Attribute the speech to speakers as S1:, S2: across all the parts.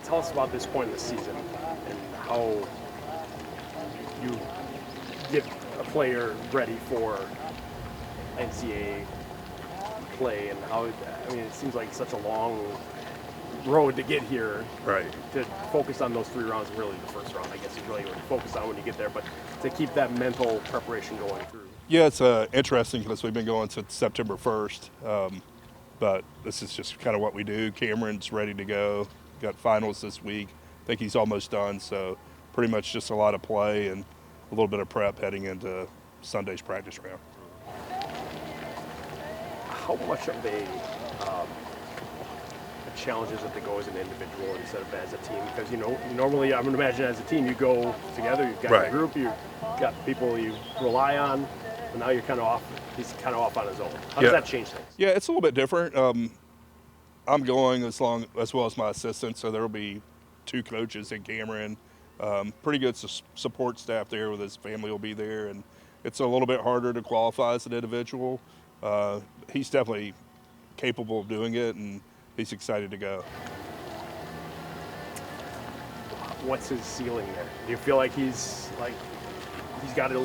S1: tell us about this point in the season and how you get a player ready for NCAA play, and how, I mean, it seems like such a long road to get here.
S2: Right.
S1: To focus on those 3 rounds, really the first round, I guess, is really what you focus on when you get there, but to keep that mental preparation going through.
S2: Yeah, it's interesting because we've been going since September 1st, but this is just kind of what we do. Cameron's ready to go. Got finals this week. I think he's almost done, so pretty much just a lot of play and a little bit of prep heading into Sunday's practice round.
S1: How much of a challenge is it to go as an individual instead of as a team? Because, you know, normally I would imagine as a team you go together, you've got a group, you've got people you rely on, but now you're kind of off. He's kind of off on his own. How does that change things?
S2: Yeah, it's a little bit different. I'm going as well as my assistant, so there will be 2 coaches and Cameron. Pretty good support staff there with his family will be there, and it's a little bit harder to qualify as an individual. He's definitely capable of doing it, and he's excited to go.
S1: What's his ceiling there? Do you feel like he's got a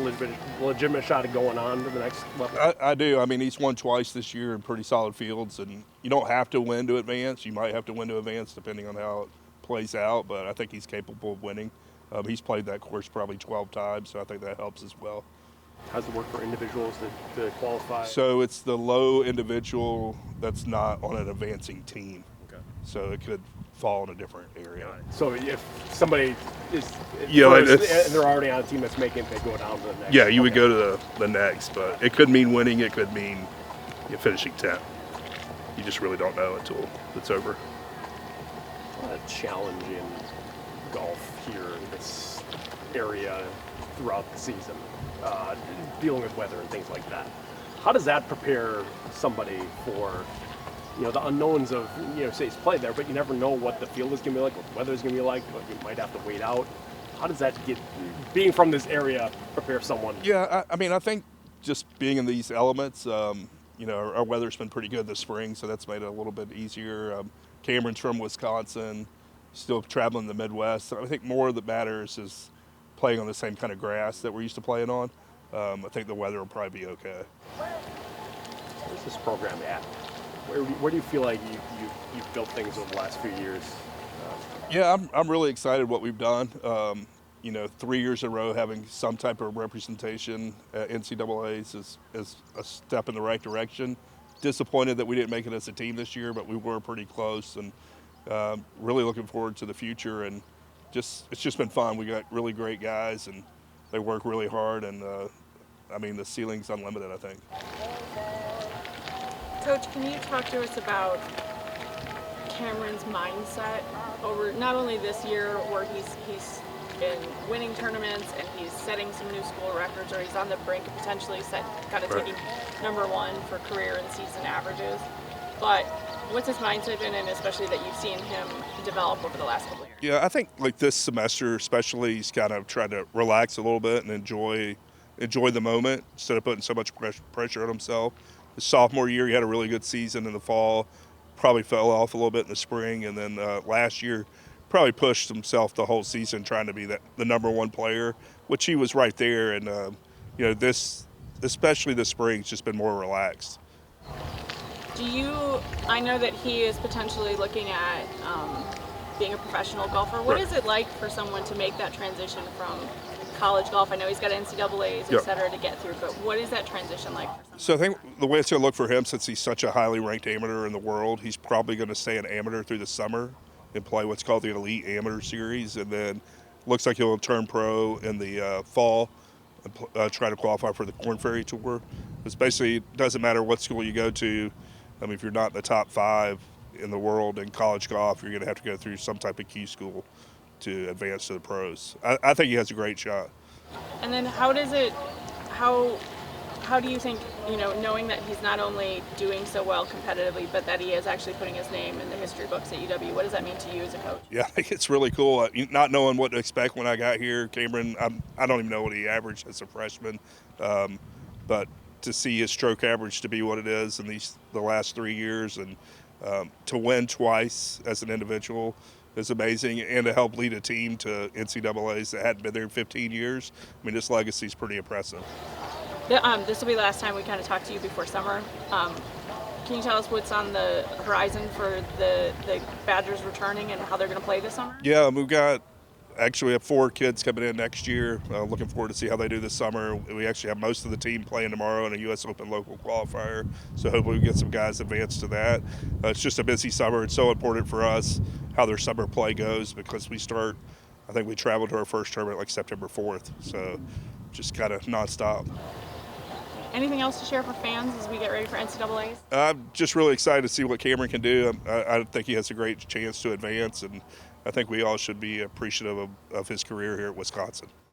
S1: legitimate shot at going on to the next level?
S2: I do. I mean, he's won twice this year in pretty solid fields, and you don't have to win to advance. You might have to win to advance depending on how it plays out, but I think he's capable of winning. He's played that course probably 12 times, so I think that helps as well.
S1: How does it work for individuals to qualify?
S2: So it's the low individual that's not on an advancing team.
S1: Okay.
S2: So it could fall in a different area.
S1: So if somebody is
S2: like
S1: first, and they're already on a team that's making it, they go down to the next.
S2: Yeah, you would go to the next, but it could mean winning. It could mean finishing 10th. You just really don't know until it's over.
S1: A challenge in golf here in this area throughout the season, dealing with weather and things like that. How does that prepare somebody for, you know, the unknowns of, you know, say he's played there, but you never know what the field is going to be like, what the weather is going to be like, what you might have to wait out. How does that being from this area, prepare someone?
S2: Yeah, I mean, I think just being in these elements, you know, our weather's been pretty good this spring, so that's made it a little bit easier. Cameron's from Wisconsin, still traveling the Midwest. So I think more that matters is playing on the same kind of grass that we're used to playing on. I think the weather will probably be okay.
S1: Where's this program at? Where do you feel like you've built things over the last few years?
S2: Yeah, I'm really excited what we've done. You know, 3 years in a row having some type of representation at NCAA's is a step in the right direction. Disappointed that we didn't make it as a team this year, but we were pretty close, and really looking forward to the future. And it's just been fun. We got really great guys, and they work really hard, and I mean, the ceiling's unlimited, I think.
S3: Coach, can you talk to us about Cameron's mindset over not only this year where he's been winning tournaments and he's setting some new school records, or he's on the brink of potentially taking #1 for career and season averages, but what's his mindset been, and especially that you've seen him develop over the last couple of years?
S2: Yeah, I think like this semester especially, he's kind of tried to relax a little bit and enjoy the moment instead of putting so much pressure on himself. His sophomore year, he had a really good season in the fall, probably fell off a little bit in the spring, and then last year probably pushed himself the whole season trying to be the #1 player, which he was right there. And you know, especially this spring, it's just been more relaxed.
S3: I know that he is potentially looking at being a professional golfer. What is it like for someone to make that transition from college golf? I know he's got NCAAs, et cetera, to get through, but what is that transition like for someone?
S2: So I think the way it's going to look for him, since he's such a highly ranked amateur in the world, he's probably going to stay an amateur through the summer and play what's called the Elite Amateur Series, and then looks like he'll turn pro in the fall and try to qualify for the Korn Ferry Tour. It's basically, it doesn't matter what school you go to. I mean, if you're not in the top 5 in the world in college golf, you're going to have to go through some type of Q school to advance to the pros. I think he has a great shot.
S3: And then how do you think, you know, knowing that he's not only doing so well competitively, but that he is actually putting his name in the history books at UW, what does that mean to you as a coach?
S2: Yeah, I think it's really cool. Not knowing what to expect when I got here, Cameron, I don't even know what he averaged as a freshman, but to see his stroke average to be what it is in the last 3 years, and to win twice as an individual, is amazing, and to help lead a team to NCAAs that hadn't been there in 15 years. I mean, this legacy is pretty impressive.
S3: This will be the last time we kind of talk to you before summer. Can you tell us what's on the horizon for the Badgers returning and how they're going to play this summer?
S2: Yeah, we have 4 kids coming in next year. Looking forward to see how they do this summer. We actually have most of the team playing tomorrow in a U.S. Open local qualifier, so hopefully we get some guys advanced to that. It's just a busy summer. It's so important for us how their summer play goes because I think we traveled to our first tournament like September 4th, so just kind of nonstop.
S3: Anything else to share for fans as we get ready for NCAAs?
S2: I'm just really excited to see what Cameron can do. I think he has a great chance to advance, and I think we all should be appreciative of his career here at Wisconsin.